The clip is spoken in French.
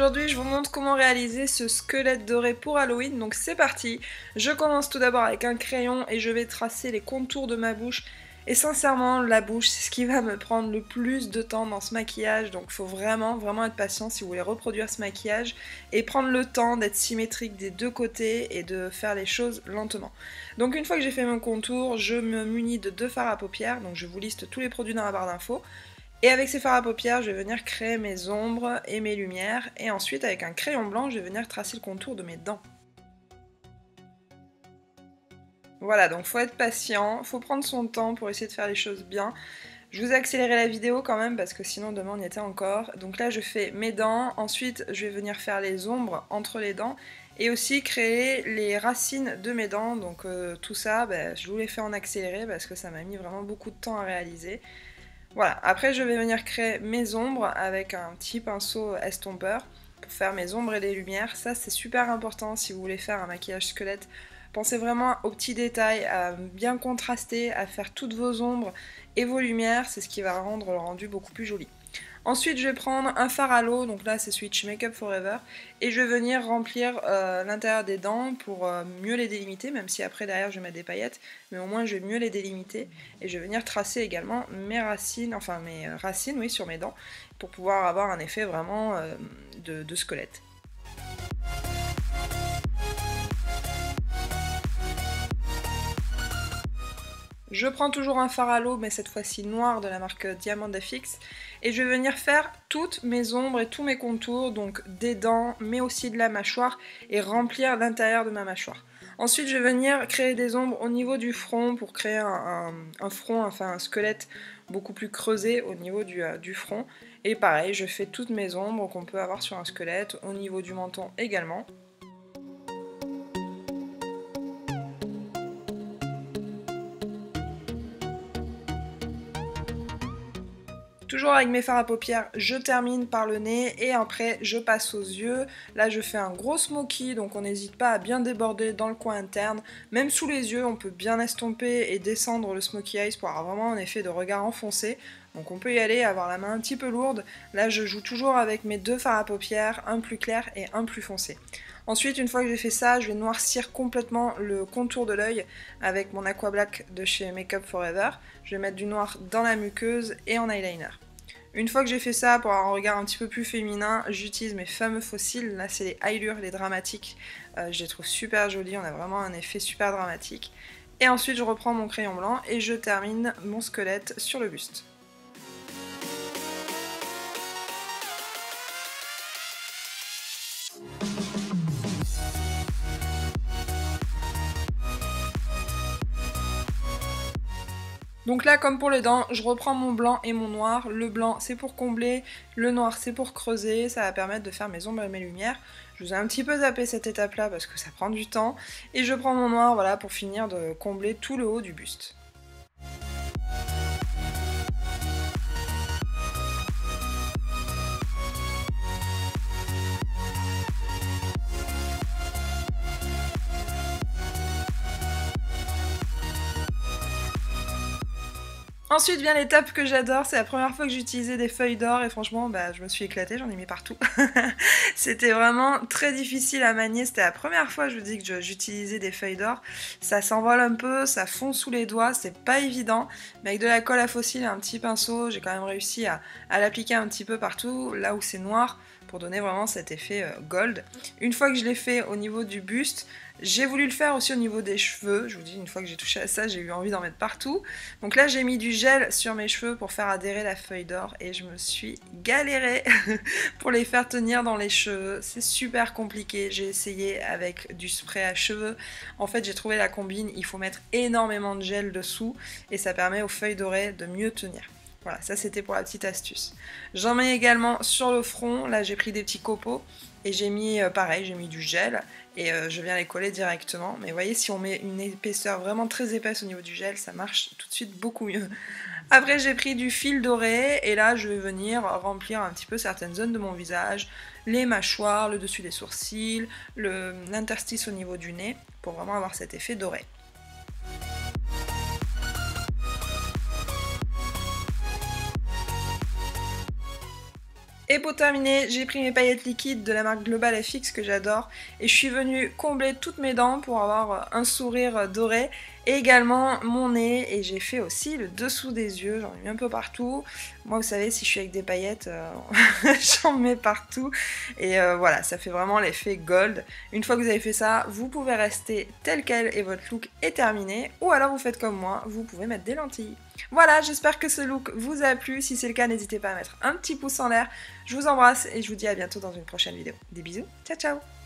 Aujourd'hui, je vous montre comment réaliser ce squelette doré pour Halloween, donc c'est parti. Je commence tout d'abord avec un crayon et je vais tracer les contours de ma bouche. Et sincèrement, la bouche, c'est ce qui va me prendre le plus de temps dans ce maquillage, donc il faut vraiment être patient si vous voulez reproduire ce maquillage et prendre le temps d'être symétrique des deux côtés et de faire les choses lentement. Donc une fois que j'ai fait mon contour, je me munis de deux fards à paupières, donc je vous liste tous les produits dans la barre d'infos. Et avec ces fards à paupières, je vais venir créer mes ombres et mes lumières. Et ensuite, avec un crayon blanc, je vais venir tracer le contour de mes dents. Voilà, donc faut être patient, faut prendre son temps pour essayer de faire les choses bien. Je vous ai accéléré la vidéo quand même parce que sinon demain on y était encore. Donc là je fais mes dents, ensuite je vais venir faire les ombres entre les dents et aussi créer les racines de mes dents. Donc tout ça, je vous l'ai fait en accéléré parce que ça m'a mis vraiment beaucoup de temps à réaliser. Voilà, après je vais venir créer mes ombres avec un petit pinceau estompeur pour faire mes ombres et les lumières. Ça c'est super important si vous voulez faire un maquillage squelette. Pensez vraiment aux petits détails, à bien contraster, à faire toutes vos ombres et vos lumières, c'est ce qui va rendre le rendu beaucoup plus joli. Ensuite je vais prendre un fard à l'eau, donc là c'est Switch Makeup Forever, et je vais venir remplir l'intérieur des dents pour mieux les délimiter, même si après derrière je vais mettre des paillettes, mais au moins je vais mieux les délimiter, et je vais venir tracer également mes racines, oui, sur mes dents, pour pouvoir avoir un effet vraiment de squelette. Je prends toujours un fard à l'eau, mais cette fois-ci noir de la marque Diamond FX, et je vais venir faire toutes mes ombres et tous mes contours, donc des dents, mais aussi de la mâchoire, et remplir l'intérieur de ma mâchoire. Ensuite, je vais venir créer des ombres au niveau du front pour créer un front, enfin un squelette beaucoup plus creusé au niveau du front. Et pareil, je fais toutes mes ombres qu'on peut avoir sur un squelette, au niveau du menton également. Toujours avec mes fards à paupières, je termine par le nez et après je passe aux yeux. Là je fais un gros smoky, donc on n'hésite pas à bien déborder dans le coin interne. Même sous les yeux, on peut bien estomper et descendre le smoky eyes pour avoir vraiment un effet de regard enfoncé. Donc on peut y aller, avoir la main un petit peu lourde. Là je joue toujours avec mes deux fards à paupières, un plus clair et un plus foncé. Ensuite, une fois que j'ai fait ça, je vais noircir complètement le contour de l'œil avec mon Aqua Black de chez Makeup Forever. Je vais mettre du noir dans la muqueuse et en eyeliner. Une fois que j'ai fait ça, pour avoir un regard un petit peu plus féminin, j'utilise mes fameux faux cils. Là, c'est les Eyelure, les dramatiques. Je les trouve super jolis, on a vraiment un effet super dramatique. Et ensuite, je reprends mon crayon blanc et je termine mon squelette sur le buste. Donc là, comme pour les dents, je reprends mon blanc et mon noir. Le blanc, c'est pour combler, le noir, c'est pour creuser. Ça va permettre de faire mes ombres et mes lumières. Je vous ai un petit peu zappé cette étape-là parce que ça prend du temps. Et je prends mon noir, voilà, pour finir de combler tout le haut du buste. Ensuite vient l'étape que j'adore, c'est la première fois que j'utilisais des feuilles d'or et franchement je me suis éclatée, j'en ai mis partout. C'était vraiment très difficile à manier, c'était la première fois je vous dis que j'utilisais des feuilles d'or. Ça s'envole un peu, ça fond sous les doigts, c'est pas évident, mais avec de la colle à fossiles et un petit pinceau, j'ai quand même réussi à l'appliquer un petit peu partout, là où c'est noir, pour donner vraiment cet effet gold. Une fois que je l'ai fait au niveau du buste, j'ai voulu le faire aussi au niveau des cheveux. Je vous dis, une fois que j'ai touché à ça, j'ai eu envie d'en mettre partout. Donc là, j'ai mis du gel sur mes cheveux pour faire adhérer la feuille d'or et je me suis galérée pour les faire tenir dans les cheveux. C'est super compliqué. J'ai essayé avec du spray à cheveux. En fait, j'ai trouvé la combine. Il faut mettre énormément de gel dessous et ça permet aux feuilles dorées de mieux tenir. Voilà, ça c'était pour la petite astuce. J'en mets également sur le front. Là, j'ai pris des petits copeaux. Et j'ai mis, pareil, j'ai mis du gel et je viens les coller directement. Mais vous voyez, si on met une épaisseur vraiment très épaisse au niveau du gel, ça marche tout de suite beaucoup mieux. Après, j'ai pris du fil doré et là, je vais venir remplir un petit peu certaines zones de mon visage, les mâchoires, le dessus des sourcils, l'interstice au niveau du nez, pour vraiment avoir cet effet doré. Et pour terminer, j'ai pris mes paillettes liquides de la marque Global FX que j'adore et je suis venue combler toutes mes dents pour avoir un sourire doré et également mon nez, et j'ai fait aussi le dessous des yeux, j'en ai mis un peu partout. Moi vous savez, si je suis avec des paillettes, j'en mets partout et voilà, ça fait vraiment l'effet gold. Une fois que vous avez fait ça, vous pouvez rester tel quel et votre look est terminé, ou alors vous faites comme moi, vous pouvez mettre des lentilles. Voilà, j'espère que ce look vous a plu. Si c'est le cas, n'hésitez pas à mettre un petit pouce en l'air. Je vous embrasse et je vous dis à bientôt dans une prochaine vidéo. Des bisous, ciao ciao!